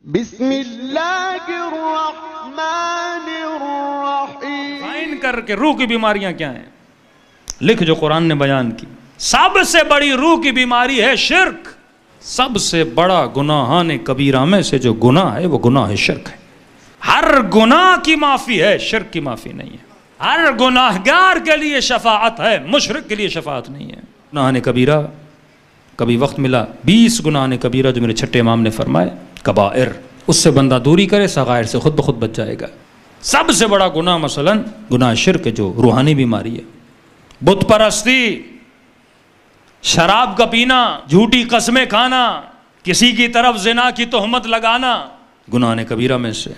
بسم اللہ الرحمن الرحیم. فائن کر کے روح کی بیماریاں کیا ہیں لکھ جو قرآن نے بیان کی. سب سے بڑی روح کی بیماری ہے شرک. سب سے بڑا گناہان کبیرہ میں سے جو گناہ ہے وہ گناہ شرک ہے. ہر گناہ کی معافی ہے، شرک کی معافی نہیں ہے. ہر گناہگار کے لیے شفاعت ہے، مشرک کے لیے شفاعت نہیں ہے. گناہان کبیرہ کبھی وقت ملا 20 گناہان کبیرہ جو میرے چھٹے امام نے فرمائے کبائر، اس سے بندہ دوری کرے صغائر سے خود بخود بچ جائے گا. سب سے بڑا گناہ مثلا گناہ شرک جو روحانی بیماری ہے. بت پرستی، شراب کا پینا، جھوٹی قسمیں کھانا، کسی کی طرف زنا کی تہمت لگانا گناہ کبیرہ میں سے.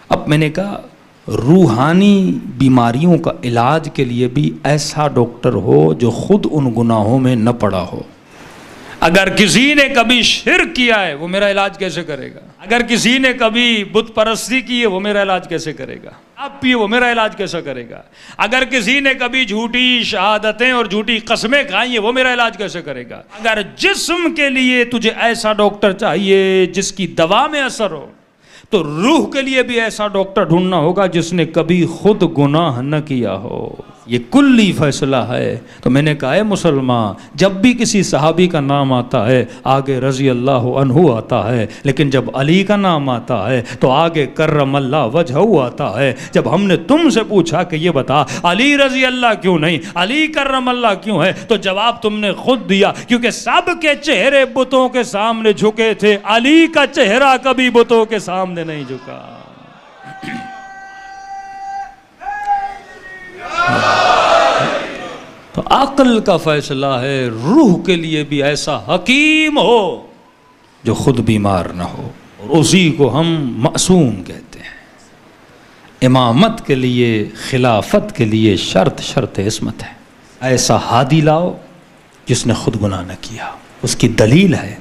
اب میں نے کہا روحانی بیماریوں کا علاج کے لیے بھی ایسا ڈاکٹر ہو جو خود ان گناہوں میں نہ پڑا ہو. اگر کسی نے کبھی شرک کیا ہے وہ میرا علاج کیسے کرے گا؟ اگر کسی نے کبھی بت پرستی کی ہے وہ میرا علاج کیسے کرے گا؟ آپ پیے وہ میرا علاج کیسا کرے گا؟ اگر کسی نے کبھی جھوٹی شہادتیں اور جھوٹی قسمیں کھائی ہیں وہ میرا علاج کیسے کرے گا؟ اگر جسم کے لیے تجھے ایسا ڈاکٹر چاہیے جس کی دوا میں اثر ہو تو روح کے لیے بھی ایسا ڈاکٹر ڈھونڈنا ہوگا جس نے کبھی خود گناہ نہ کیا ہو. یہ کلی فیصلہ ہے. تو میں نے کہا ہے مسلمان، جب بھی کسی صحابی کا نام آتا ہے آگے رضی اللہ عنہ آتا ہے، لیکن جب علی کا نام آتا ہے تو آگے کرم اللہ وجہہ آتا ہے. جب ہم نے تم سے پوچھا کہ یہ بتا علی رضی اللہ کیوں نہیں، علی کرم اللہ کیوں ہے، تو جواب تم نے خود دیا کیونکہ سب کے چہرے بتوں کے سامنے جھکے تھے، علی کا چہرہ کبھی بتوں کے سامنے نہیں جھکا. تو عقل کا فیصلہ ہے روح کے لیے بھی ایسا حکیم ہو جو خود بیمار نہ ہو، اور اسی کو ہم معصوم کہتے ہیں. امامت کے لیے، خلافت کے لیے شرط عصمت ہے. ایسا ہادی لاؤ جس نے خود گناہ نہ کیا. اس کی دلیل ہے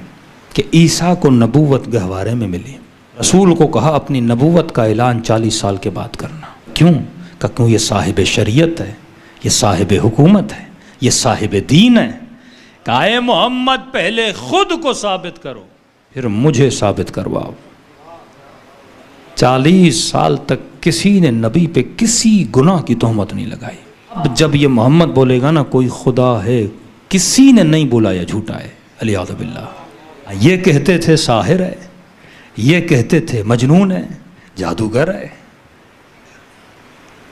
کہ عیسیٰ کو نبوت گہوارے میں ملی. رسول کو کہا اپنی نبوت کا اعلان 40 سال کے بعد کرنا. کیوں؟ کہ کیوں یہ صاحب شریعت ہے، یہ صاحب حکومت ہے، یہ صاحب دین ہے. کہ اے محمد پہلے خود کو ثابت کرو پھر مجھے ثابت کرواؤ. 40 سال تک کسی نے نبی پہ کسی گناہ کی تہمت نہیں لگائی. اب جب یہ محمد بولے گا نا کوئی خدا ہے، کسی نے نہیں بولا یہ جھوٹا ہے، علیہ باللہ. یہ کہتے تھے ساحر ہے، یہ کہتے تھے مجنون ہے، جادوگر ہے،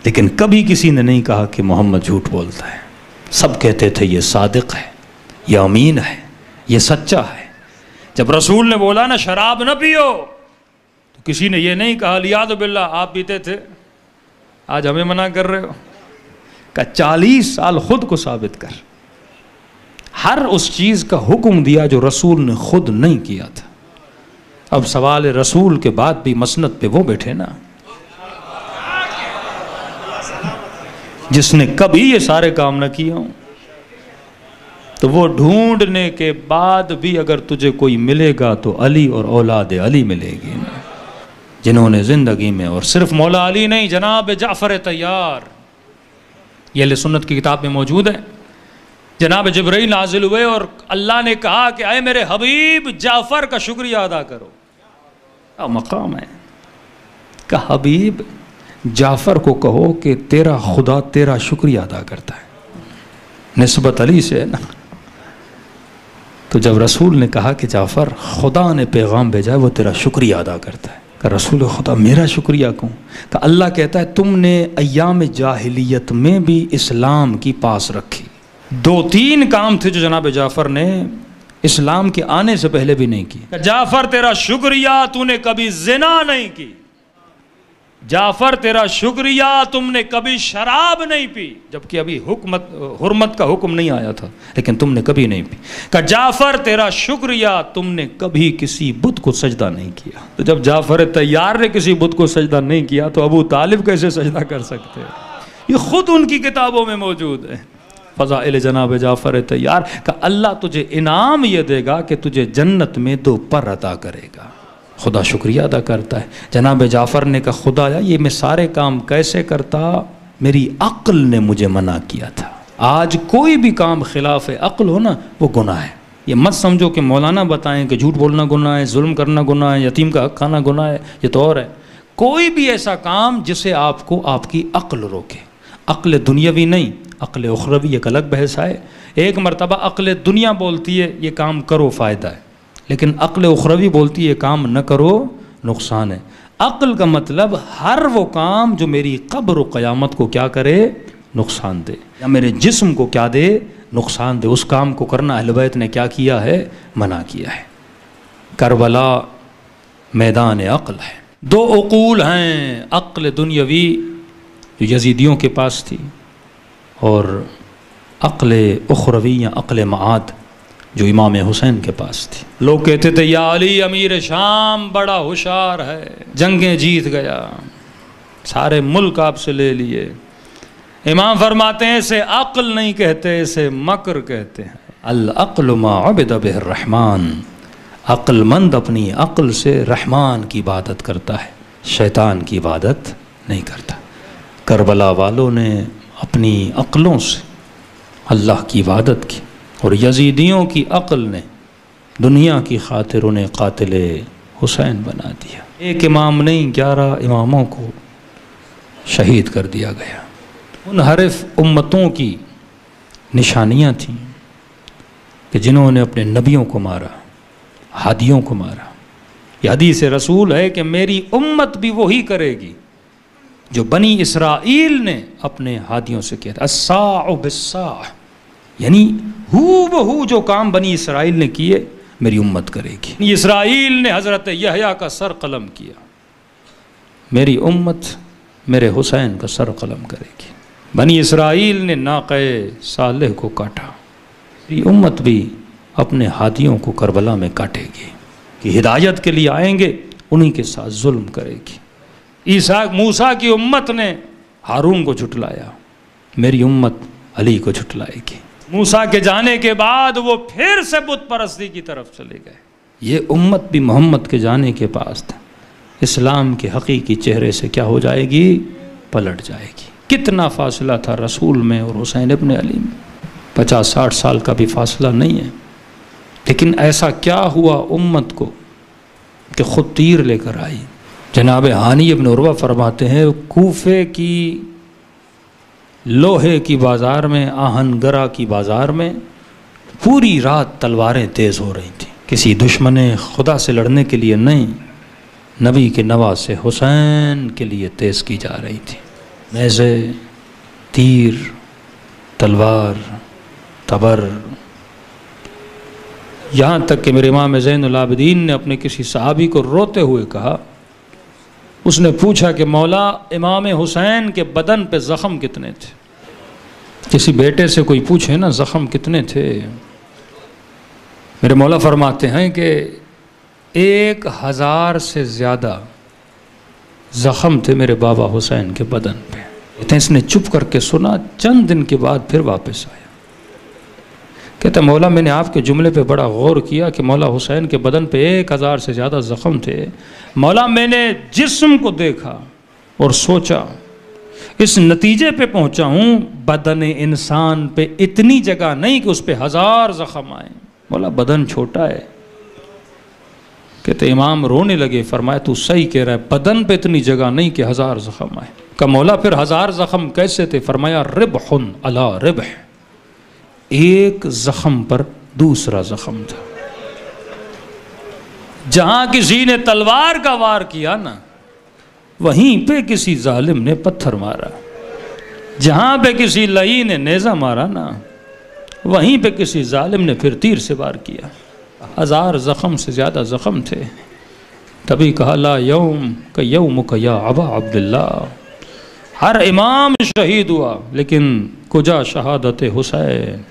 لیکن کبھی کسی نے نہیں کہا کہ محمد جھوٹ بولتا ہے. سب کہتے تھے یہ صادق ہے، یہ امین ہے، یہ سچا ہے. جب رسول نے بولا نا شراب نہ پیو تو کسی نے یہ نہیں کہا لیاذ باللہ آپ پیتے تھے آج ہمیں منع کر رہے ہو. کہ 40 سال خود کو ثابت کر. ہر اس چیز کا حکم دیا جو رسول نے خود نہیں کیا تھا. اب سوال رسول کے بعد بھی مسند پہ وہ بیٹھے نا جس نے کبھی یہ سارے کام نہ کیا ہوں. تو وہ ڈھونڈنے کے بعد بھی اگر تجھے کوئی ملے گا تو علی اور اولاد علی ملے گی نا، جنہوں نے زندگی میں، اور صرف مولا علی نہیں، جناب جعفر طیار. یہ اہل سنت کی کتاب میں موجود ہے. جناب جبرائیل نازل ہوئے اور اللہ نے کہا کہ اے میرے حبیب جعفر کا شکریہ ادا کرو. کیا مقام ہے کہ حبیب جعفر کو کہو کہ تیرا خدا تیرا شکریہ ادا کرتا ہے. نسبت علی سے ہے نا. تو جب رسول نے کہا کہ جعفر خدا نے پیغام بھیجا ہے وہ تیرا شکریہ ادا کرتا ہے، کہ رسول خدا میرا شکریہ کیوں؟ کہ اللہ کہتا ہے تم نے ایام جاہلیت میں بھی اسلام کی پاس رکھی. 2-3 کام تھے جو جناب جعفر نے اسلام کے آنے سے پہلے بھی نہیں کی. جعفر تیرا شکریہ تو نے کبھی زنا نہیں کی. جعفر تیرا شکریہ تم نے کبھی شراب نہیں پی، جبکہ ابھی حرمت کا حکم نہیں آیا تھا لیکن تم نے کبھی نہیں پی. کہ جعفر تیرا شکریہ تم نے کبھی کسی بت کو سجدہ نہیں کیا. تو جب جعفر طیار نے کسی بت کو سجدہ نہیں کیا تو ابو طالب کیسے سجدہ کر سکتے؟ یہ خود ان کی کتابوں میں موجود ہے. فضائل جناب جعفر طیار کہ اللہ تجھے انعام یہ دے گا کہ تجھے جنت میں 2 پر عطا کرے گا. خدا شکریہ ادا کرتا ہے. جناب جعفر نے کہا خدایا یہ میں سارے کام کیسے کرتا، میری عقل نے مجھے منع کیا تھا. آج کوئی بھی کام خلاف عقل ہو نا وہ گناہ ہے. یہ مت سمجھو کہ مولانا بتائیں کہ جھوٹ بولنا گناہ ہے، ظلم کرنا گناہ ہے، یتیم کا حق کھانا گناہ ہے، یہ تو اور ہے۔ کوئی بھی ایسا کام جسے آپ کو آپ کی عقل روکے، عقل دنیاوی نہیں، عقل اخروی ایک الگ بحث ہے۔ ایک مرتبہ عقل دنیا بولتی ہے یہ کام کرو فائدہ ہے، لیکن عقل اخروی بولتی ہے یہ کام نہ کرو نقصان ہے۔ عقل کا مطلب ہر وہ کام جو میری قبر و قیامت کو کیا کرے، نقصان دے، یا میرے جسم کو کیا دے، نقصان دے، اس کام کو کرنا اہل بیت نے کیا کیا ہے، منع کیا ہے۔ کربلا میدان عقل ہے۔ دو عقول ہیں، عقل دنیاوی جو یزیدیوں کے پاس تھی، اور عقل اخروی یا عقل معاد جو امام حسین کے پاس تھی۔ لوگ کہتے تھے یا علی امیر شام بڑا ہوشیار ہے، جنگیں جیت گیا، سارے ملک آپ سے لے لیے۔ امام فرماتے ہیں اسے عقل نہیں کہتے، اسے مکر کہتے ہیں۔ العقل ما عبد بہ الرحمن، عقل مند اپنی عقل سے رحمان کی عبادت کرتا ہے، شیطان کی عبادت نہیں کرتا۔ کربلا والوں نے اپنی عقلوں سے اللہ کی عبادت کی، اور یزیدیوں کی عقل نے دنیا کی خاطر انہیں قاتل حسین بنا دیا۔ ایک امام نہیں 11 اماموں کو شہید کر دیا گیا۔ منحرف امتوں کی نشانیاں تھیں کہ جنہوں نے اپنے نبیوں کو مارا، ہادیوں کو مارا۔ یہ حدیث رسول ہے کہ میری امت بھی وہی کرے گی جو بنی اسرائیل نے اپنے ہادیوں سے کیا تھا، الساع بالساع، یعنی ہو بہو جو کام بنی اسرائیل نے کیے میری امت کرے گی۔ بنی اسرائیل نے حضرت یحییٰ کا سر قلم کیا، میری امت میرے حسین کا سر قلم کرے گی۔ بنی اسرائیل نے ناقہ صالح کو کاٹا، میری امت بھی اپنے ہادیوں کو کربلا میں کاٹے گی، کہ ہدایت کے لیے آئیں گے انہی کے ساتھ ظلم کرے گی۔ موسیٰ کی امت نے ہارون کو جھٹلایا، میری امت علی کو جھٹلائے گی۔ موسیٰ کے جانے کے بعد وہ پھر سے بت پرستی کی طرف چلے گئے۔ یہ امت بھی محمد کے جانے کے پاس تھا، اسلام کے حقیقی چہرے سے کیا ہو جائے گی، پلٹ جائے گی۔ کتنا فاصلہ تھا رسول میں اور حسین ابن علی میں، 50-60 سال کا بھی فاصلہ نہیں ہے، لیکن ایسا کیا ہوا امت کو کہ خود تیر لے کر آئی۔ جناب ہانی ابن عروہ فرماتے ہیں کوفے کی لوہے کی بازار میں، آہن گرا کی بازار میں پوری رات تلواریں تیز ہو رہی تھیں، کسی دشمن خدا سے لڑنے کے لیے نہیں، نبی کے نواسے حسین کے لیے تیز کی جا رہی تھی۔ نیزے، تیر، تلوار، تبر، یہاں تک کہ میرے امام زین العابدین نے اپنے کسی صحابی کو روتے ہوئے کہا، اس نے پوچھا کہ مولا امام حسین کے بدن پہ زخم کتنے تھے؟ کسی بیٹے سے کوئی پوچھے نا زخم کتنے تھے؟ میرے مولا فرماتے ہیں کہ 1000 سے زیادہ زخم تھے میرے بابا حسین کے بدن پہ۔ اس نے چپ کر کے سنا، چند دن کے بعد پھر واپس آیا، کہتا مولا میں نے آپ کے جملے پہ بڑا غور کیا کہ مولا حسین کے بدن پہ 1000 سے زیادہ زخم تھے۔ مولا میں نے جسم کو دیکھا اور سوچا، اس نتیجے پہ پہنچا ہوں بدن انسان پہ اتنی جگہ نہیں کہ اس پہ 1000 زخم آئیں۔ مولا بدن چھوٹا ہے۔ کہتے امام رونے لگے، فرمایا تو صحیح کہہ رہا ہے، بدن پہ اتنی جگہ نہیں کہ 1000 زخم آئے۔ کہ مولا پھر 1000 زخم کیسے تھے؟ فرمایا ربح علی ربح، ایک زخم پر دوسرا زخم تھا۔ جہاں کسی نے تلوار کا وار کیا نا، وہیں پہ کسی ظالم نے پتھر مارا، جہاں پہ کسی لعین نے نیزہ مارا نا، وہیں پہ کسی ظالم نے پھر تیر سے وار کیا۔ 1000 زخم سے زیادہ زخم تھے۔ تبھی کہا لا یوم کا یومک یا ابا عبداللہ، ہر امام شہید ہوا لیکن کجا شہادت حسین۔